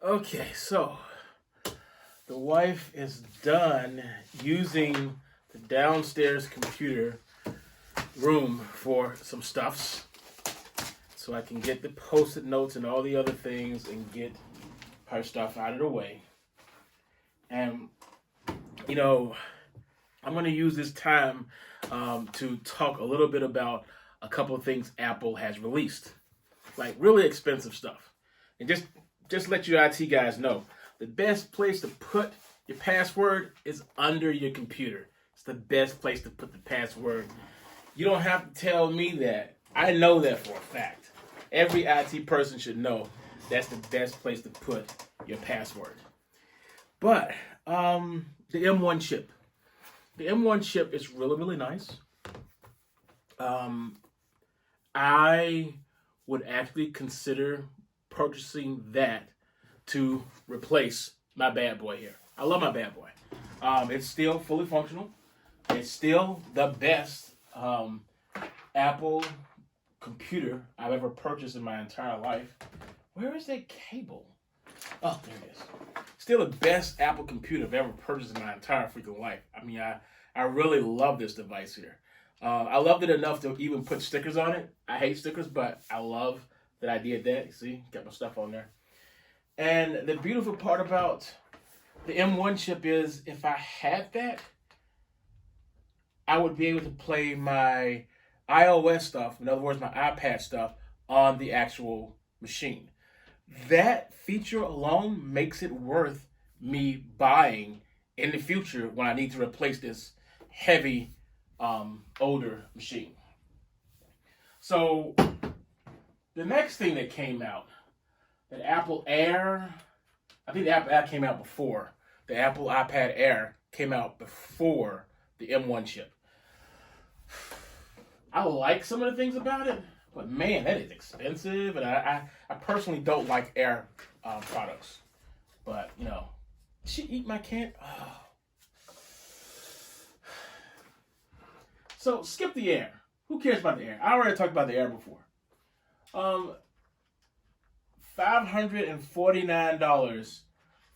Okay, so the wife is done using the downstairs computer room for some stuffs so I can get the post-it notes and all the other things and get her stuff out of the way. And, you know, I'm going to use this time to talk a little bit about a couple of things Apple has released, like really expensive stuff. And just let you IT guys know, the best place to put your password is under your computer. It's the best place to put the password. You don't have to tell me that. I know that for a fact. Every IT person should know that's the best place to put your password. But the M1 chip. The M1 chip is really, really nice. I would actually consider purchasing that to replace my bad boy here. I love my bad boy. It's still fully functional. It's still the best Apple computer I've ever purchased in my entire life. Where is that cable? Oh, there it is. Still the best Apple computer I've ever purchased in my entire freaking life. I mean, I really love this device here. I loved it enough to even put stickers on it. I hate stickers, but I love that I did that. You see, got my stuff on there. And the beautiful part about the M1 chip is if I had that, I would be able to play my iOS stuff, in other words, my iPad stuff, on the actual machine. That feature alone makes it worth me buying in the future when I need to replace this heavy, older machine. So the next thing that came out, the Apple Air, I think the Apple Air came out before. The Apple iPad Air came out before the M1 chip. I like some of the things about it, but man, that is expensive, and I personally don't like Air products. But you know, did she eat my can? Oh. So skip the Air. Who cares about the Air? I already talked about the Air before. $549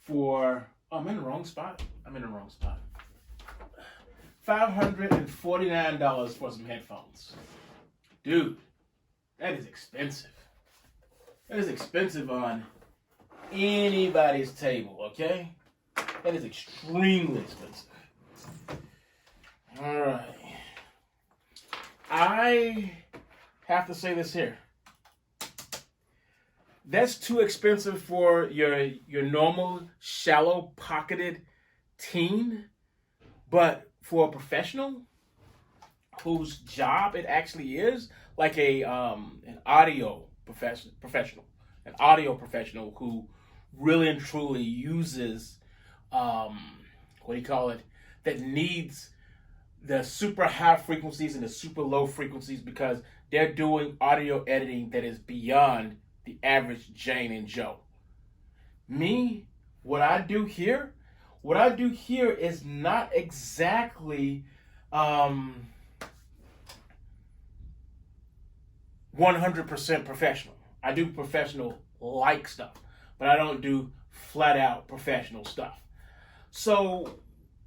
for. Oh, I'm in the wrong spot. I'm in the wrong spot. $549 for some headphones. Dude, that is expensive. That is expensive on anybody's table, okay? That is extremely expensive. All right. I have to say this here. That's too expensive for your normal shallow pocketed teen, but for a professional whose job it actually is, like an audio an audio professional who really and truly uses what do you call it, that needs the super high frequencies and the super low frequencies because they're doing audio editing that is beyond the average Jane and Joe. Me, what I do here is not exactly 100% professional. I do professional like stuff, but I don't do flat out professional stuff. So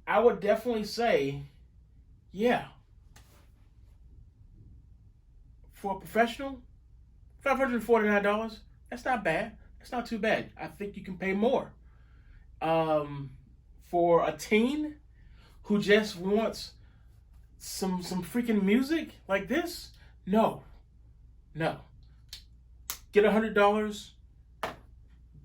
I would definitely say, yeah, for a professional, $549, that's not bad. That's not too bad. I think you can pay more. For a teen who just wants some freaking music like this, no, no. Get $100,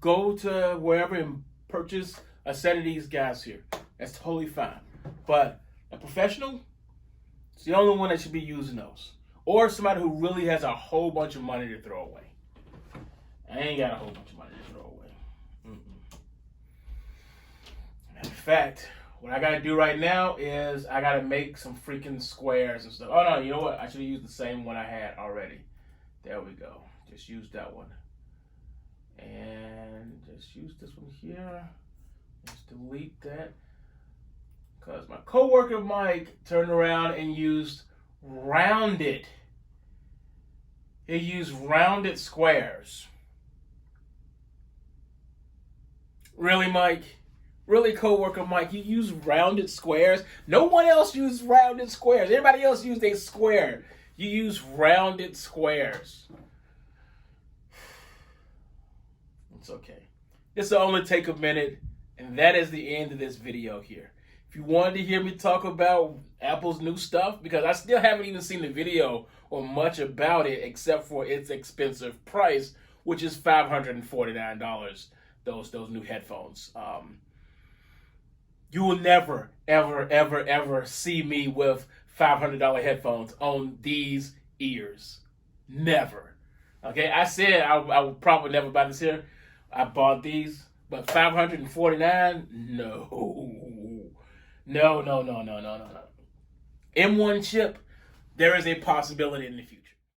go to wherever and purchase a set of these guys here. That's totally fine. But a professional, it's the only one that should be using those. Or somebody who really has a whole bunch of money to throw away. I ain't got a whole bunch of money to throw away. In fact, what I gotta do right now is I gotta make some freaking squares and stuff. Oh no, you know what? I should have used the same one I had already. There we go. Just use that one. And just use this one here. Just delete that. Because my coworker Mike turned around and used rounded. He used rounded squares. Really, Mike? Really, coworker Mike? You use rounded squares? No one else uses rounded squares. Everybody else used a square. You use rounded squares. It's okay. This will only take a minute, and that is the end of this video here. If you wanted to hear me talk about Apple's new stuff, because I still haven't even seen the video or much about it except for its expensive price, which is $549, those new headphones. You will never, ever, ever, ever see me with $500 headphones on these ears. Never. Okay, I said I would probably never buy this here. I bought these, but $549? No. No. M1 chip, there is a possibility in the future.